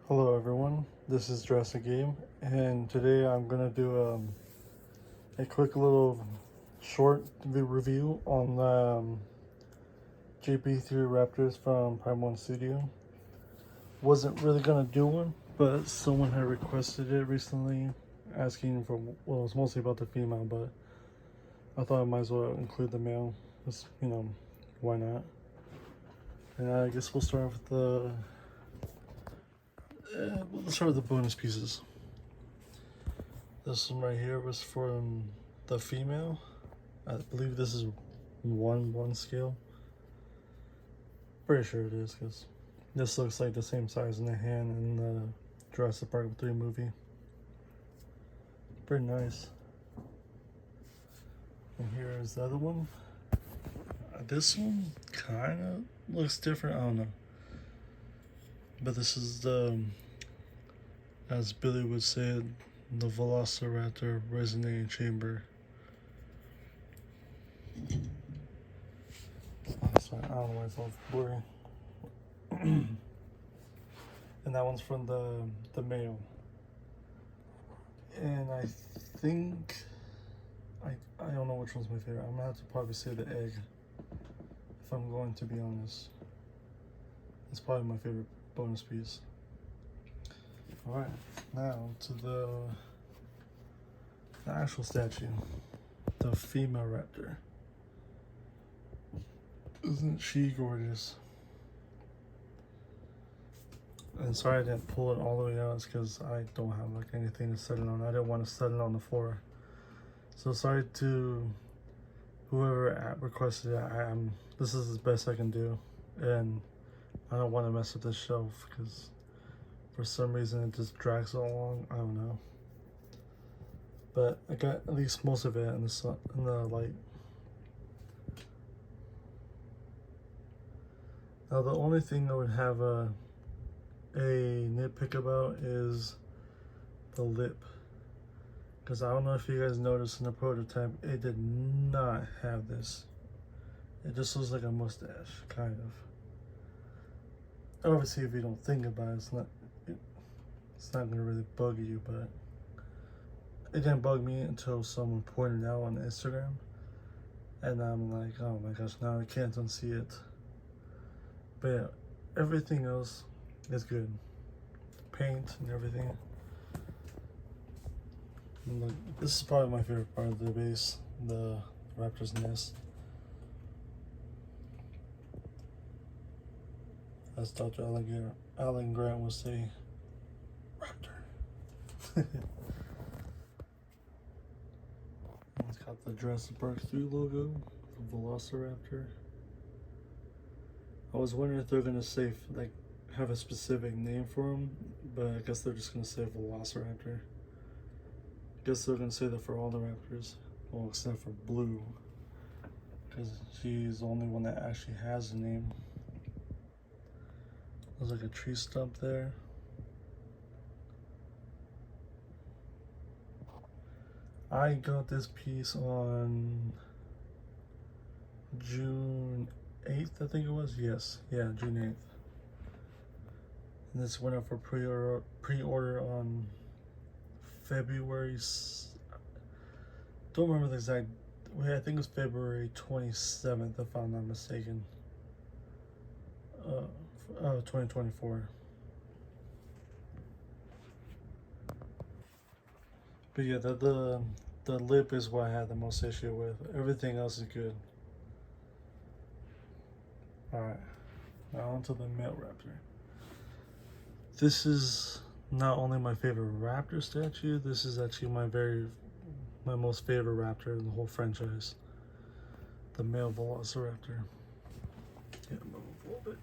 Hello everyone, this is Jurassic Game, and today I'm gonna do a quick little short review on JP3 Raptors from Prime 1 Studio. Wasn't really gonna do one, but someone had requested it recently, asking for, well, it was mostly about the female, but I thought I might as well include the male, just, why not? And I guess we'll start with let's start with the bonus pieces. This one right here was from the female. I believe this is 1/1 scale. Pretty sure it is, because this looks like the same size in the hand in the Jurassic Park 3 movie. Pretty nice. And here is the other one. This one kind of looks different. I don't know. But this is the, as Billy would say, the Velociraptor resonating chamber. That's fine. I don't know why it's all blurry. And that one's from the male. And I think I don't know which one's my favorite. I'm gonna have to probably say the egg, if I'm going to be honest. It's probably my favorite bonus piece. Alright, now to the actual statue. The female raptor. Isn't she gorgeous? And sorry I didn't pull it all the way out, it's because I don't have like anything to set it on. I didn't want to set it on the floor. So sorry to whoever requested it. This is the best I can do, and I don't want to mess with this shelf because for some reason it just drags so long. I don't know, but I got at least most of it in the sun, in the light. Now the only thing I would have a nitpick about is the lip, because I don't know if you guys noticed in the prototype, it did not have this. It just looks like a mustache, kind of. Obviously, if you don't think about it, it's not gonna really bug you, but it didn't bug me until someone pointed it out on Instagram, and I'm like, oh my gosh, now I can't unsee it. But yeah, everything else is good. Paint and everything. And look, this is probably my favorite part of the base, the raptor's nest. As Dr. Alan Grant would say, raptor. It's got the Jurassic Park 3 logo, the Velociraptor. I was wondering if they're gonna say, like, have a specific name for him, but I guess they're just gonna say Velociraptor. I guess they're gonna say that for all the raptors, well, except for Blue, because she's the only one that actually has a name. There's like a tree stump there. I got this piece on June 8th, I think it was. Yes, yeah, June 8th. And this went up for pre-order on February. Don't remember the exact. I think it was February 27th, if I'm not mistaken. 2024. But yeah, the lip is what I had the most issue with. Everything else is good. Alright, now onto the male raptor. This is not only my favorite raptor statue, this is actually my most favorite raptor in the whole franchise. The male Velociraptor. Yeah, move a little bit.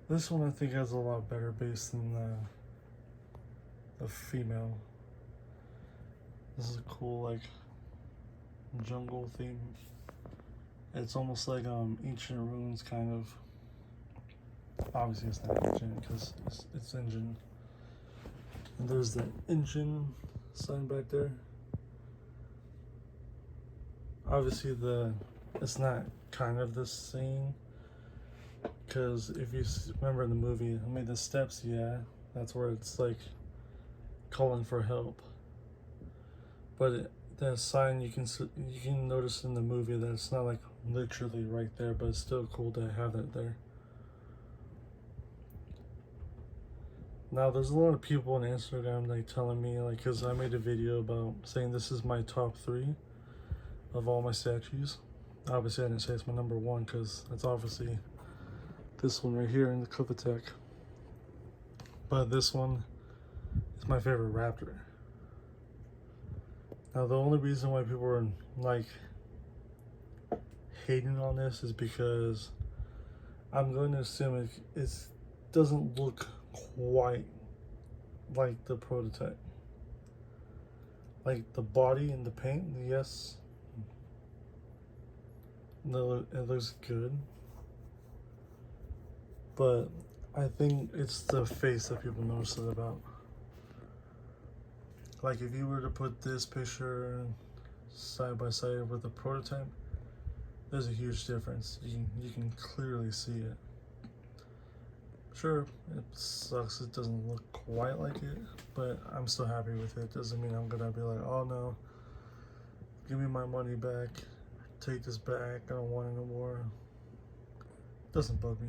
This one I think has a lot better base than the female. This is a cool, like, jungle theme. It's almost like ancient ruins, kind of. Obviously it's not ancient because it's engine. And there's the engine sign back there. Obviously it's not kind of the same, Because if you remember in the movie, I mean, the steps, yeah, that's where it's like calling for help. But that sign you can notice in the movie that it's not like literally right there, but it's still cool to have it there. Now there's a lot of people on Instagram like telling me like, because I made a video about saying this is my top 3 of all my statues. Obviously I didn't say it's my number 1 because that's obviously this one right here in the Cliff Attack. But this one is my favorite raptor. Now the only reason why people are like hating on this is because I'm going to assume it doesn't look quite like the prototype. Like the body and the paint, yes, no, it looks good, but I think it's the face that people notice it about. Like if you were to put this picture side by side with the prototype, there's a huge difference. You can clearly see it. Sure, it sucks it doesn't look quite like it, but I'm still happy with it. Doesn't mean I'm gonna be like, oh no, give me my money back, take this back, I don't want it no more. Doesn't bug me.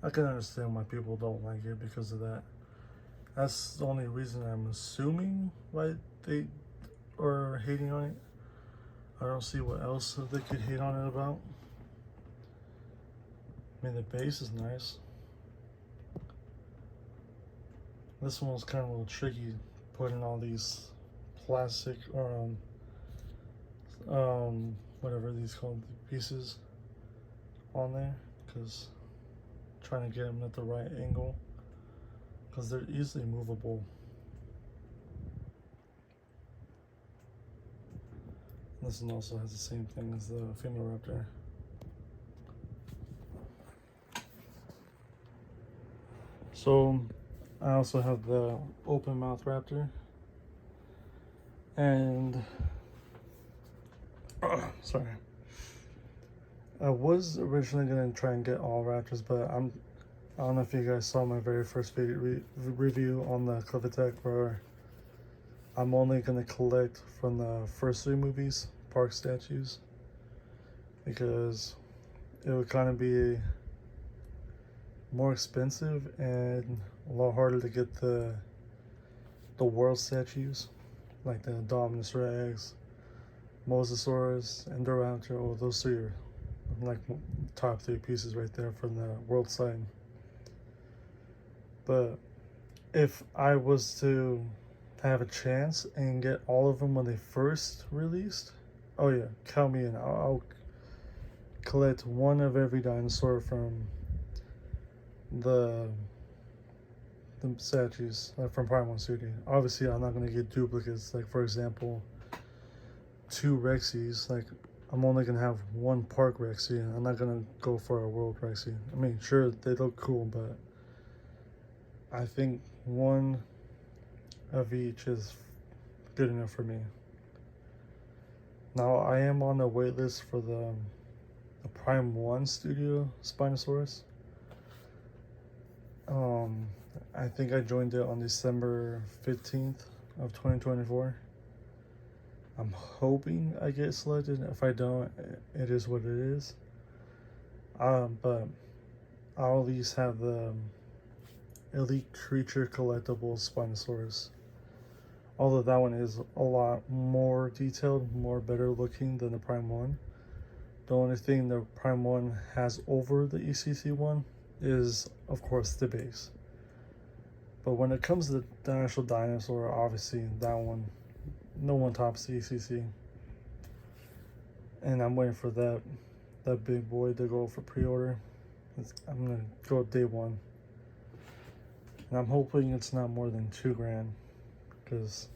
I can understand why people don't like it because of that. That's the only reason I'm assuming why they are hating on it. I don't see what else they could hate on it about. I mean, the base is nice. This one was kind of a little tricky, putting all these plastic or whatever these called pieces on there, because trying to get them at the right angle, because they're easily movable. This one also has the same thing as the female raptor. So I also have the open mouth raptor, and sorry, I was originally gonna try and get all raptors, but I don't know if you guys saw my very first video review on the Cliff Attack, where I'm only gonna collect from the first 3 movies, park statues, because it would kind of be more expensive and a lot harder to get the world statues, like the Dominus Rex, Mosasaurus, Indoraptor. Well, those 3 are like top 3 pieces right there from the world side. But if I was to have a chance and get all of them when they first released, oh yeah, count me in. I'll collect 1 of every dinosaur from the statues from Prime 1 Studio. Obviously, I'm not going to get duplicates. Like, for example, 2 Rexies. Like, I'm only going to have 1 park Rexy. I'm not going to go for a world Rexy. I mean, sure, they look cool, but I think 1 of each is good enough for me. Now, I am on the wait list for the Prime 1 Studio Spinosaurus. I think I joined it on December 15th of 2024. I'm hoping I get selected. If I don't, it is what it is. But I'll at least have the Elite Creature Collectible Spinosaurus. Although that one is a lot more detailed, more better looking than the Prime 1. The only thing the Prime 1 has over the ECC one is, of course, the base. But when it comes to the actual dinosaur, obviously that one, no one tops the ECC. And I'm waiting for that big boy to go for pre-order. I'm gonna go day 1. And I'm hoping it's not more than $2,000, because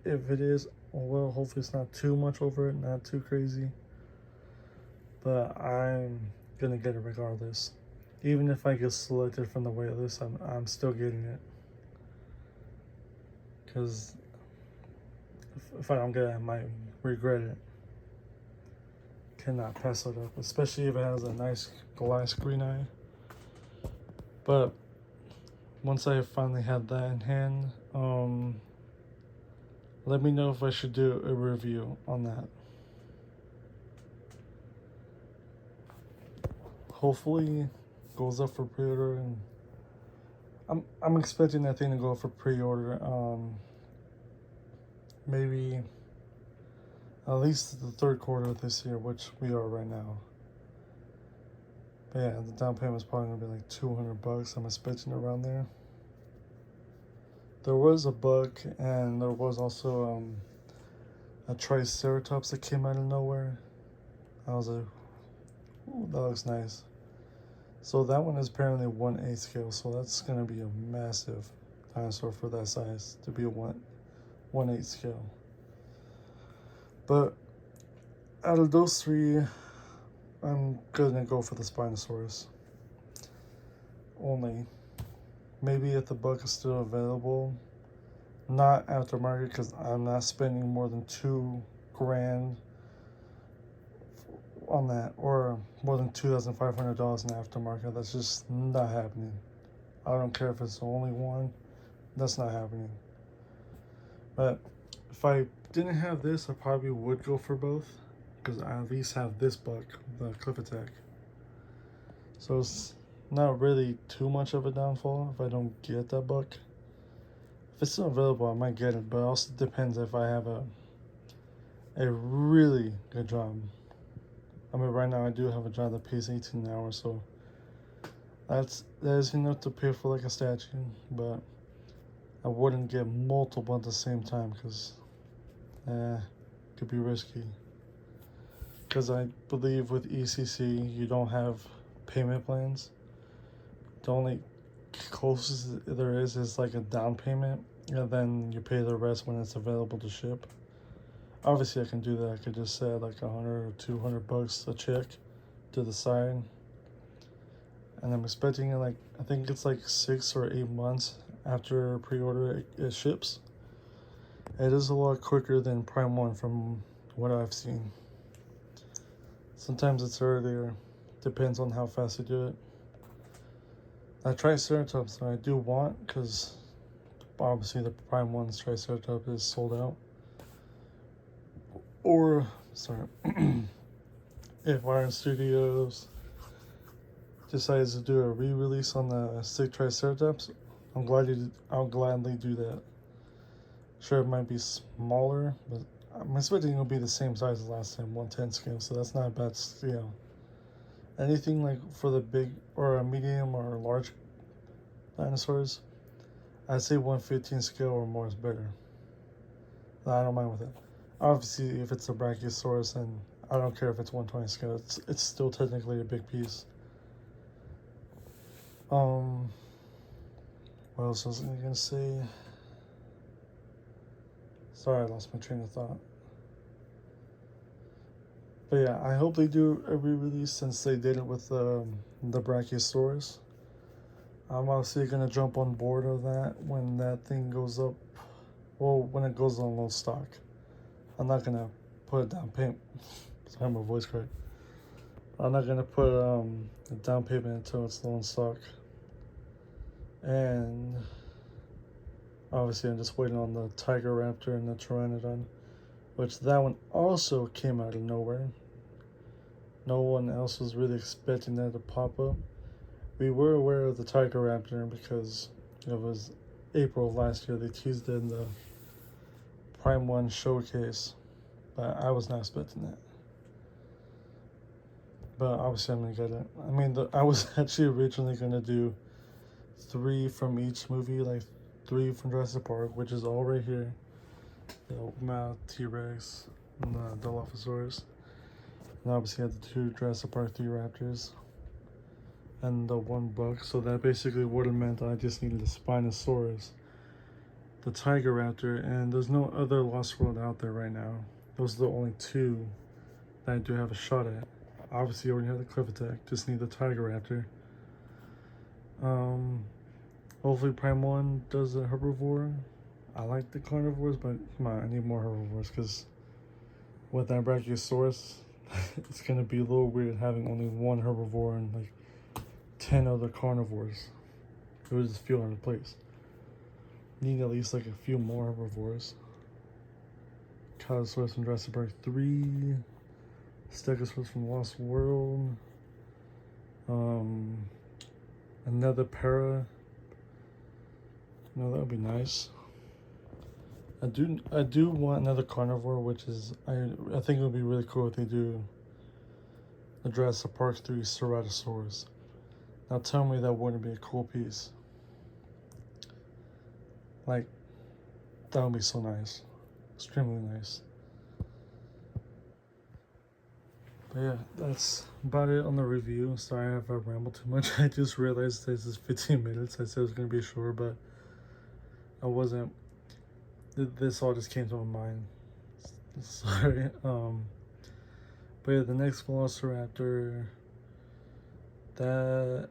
if it is, well, hopefully it's not too much over it, not too crazy. But I'm gonna get it regardless. Even if I get selected from the wait list, I'm still getting it. Because if I don't get it, I might regret it. cannot pass it up, especially if it has a nice glass green eye. But once I finally had that in hand, let me know if I should do a review on that. Hopefully goes up for pre-order, and I'm expecting that thing to go up for pre-order maybe at least the third quarter of this year, which we are right now. But yeah, the down payment is probably gonna be like $200. I'm expecting around there. There was a bug, and there was also a Triceratops that came out of nowhere. I was like, ooh, that looks nice. So that one is apparently 1/8 scale, so that's gonna be a massive dinosaur for that size to be a 1/8 scale. But out of those three, I'm gonna go for the Spinosaurus. Only. Maybe if the bug is still available. Not aftermarket, because I'm not spending more than $2,000 on that, or more than $2,500 in aftermarket. That's just not happening. I don't care if it's the only one. That's not happening. But if I didn't have this, I probably would go for both, because I at least have this buck, the Cliff Attack. So it's not really too much of a downfall if I don't get that buck. If it's still available, I might get it, but it also depends if I have a really good job. I mean, right now I do have a job that pays 18 an hour, so that is enough to pay for like a statue, but I wouldn't get multiple at the same time, because it could be risky. Because I believe with ECC, you don't have payment plans. The only closest there is like a down payment, and then you pay the rest when it's available to ship. Obviously, I can do that. I could just set like $100 or $200 a check to the side, and I'm expecting it, like, I think it's like 6 or 8 months after pre-order it ships. It is a lot quicker than Prime 1 from what I've seen. Sometimes it's earlier, depends on how fast you do it. I Triceratops I do want, because obviously the Prime 1's Triceratops is sold out. Or, sorry, if Iron Studios decides to do a re-release on the Stick Triceratops, I'll gladly do that. Sure, it might be smaller, but I'm expecting it'll be the same size as last time, 1/10 scale, so that's not a bad scale. Anything like for the big or a medium or large dinosaurs, I'd say 1/15 scale or more is better. I don't mind with it. Obviously, if it's a Brachiosaurus, then I don't care if it's 1/20 scale. It's still technically a big piece. What else was I gonna say? Sorry, I lost my train of thought. But yeah, I hope they do a re-release, since they did it with the Brachiosaurus. I'm obviously gonna jump on board of that when that thing goes up. Well, when it goes on low stock. I'm not gonna put a down payment. Sorry, my voice cracked. I'm not gonna put a down payment until it's low in stock. And obviously, I'm just waiting on the Tiger Raptor and the Pteranodon, which that one also came out of nowhere. No one else was really expecting that to pop up. We were aware of the Tiger Raptor because it was April of last year. They teased it in the Prime 1 showcase, but I was not expecting that. But obviously I'm gonna get it. I mean, I was actually originally gonna do 3 from each movie, like 3 from Jurassic Park, which is all right here. The open mouth T-Rex and the Dilophosaurus. And obviously I had the 2 Jurassic Park 3 raptors and the 1 buck. So that basically would have meant I just needed the Spinosaurus, the Tiger Raptor, and there's no other Lost World out there right now. Those are the only 2 that I do have a shot at. Obviously I already have the Cliff Attack, just need the Tiger Raptor. Hopefully Prime 1 does a herbivore. I like the carnivores, but come on, I need more herbivores, because with that Brachiosaurus, it's gonna be a little weird having only one herbivore and like 10 other carnivores. It would just feel out of place. Need at least like a few more herbivores. Calosaurus from Jurassic Park 3, Stegosaurus from Lost World, another para. No, that would be nice. I do want another carnivore, which is I think it would be really cool if they do the Jurassic Park 3 Ceratosaurus. Now tell me that wouldn't be a cool piece. Like, that would be so nice. Extremely nice. But yeah, that's about it on the review. Sorry if I rambled too much. I just realized this is 15 minutes. I said it was going to be short, but I wasn't. This all just came to my mind. Sorry. But yeah, the next Velociraptor, that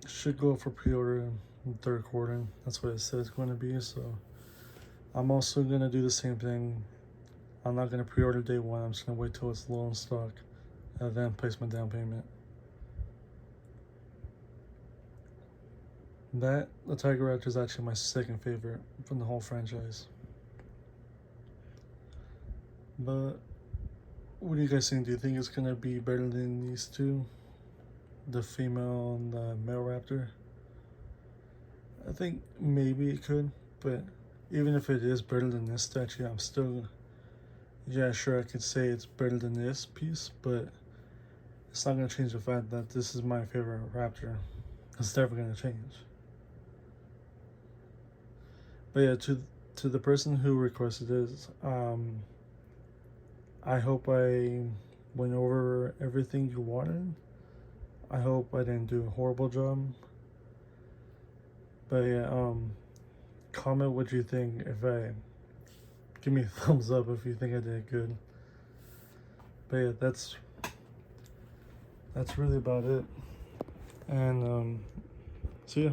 should go for pre-order in the third quarter. That's what it said it's going to be. So I'm also going to do the same thing. I'm not going to pre-order day one. I'm just going to wait till it's low in stock and then place my down payment. The Tiger Raptor is actually my second favorite from the whole franchise. But what do you guys think? Do you think it's going to be better than these two? The female and the male raptor? I think maybe it could, but even if it is better than this statue, I'm still, yeah, sure, I could say it's better than this piece, but it's not going to change the fact that this is my favorite raptor. It's never going to change. But yeah, to the person who requested this, I hope I went over everything you wanted. I hope I didn't do a horrible job. But yeah, comment what you think. Give me a thumbs up if you think I did good. But yeah, that's really about it. And see ya.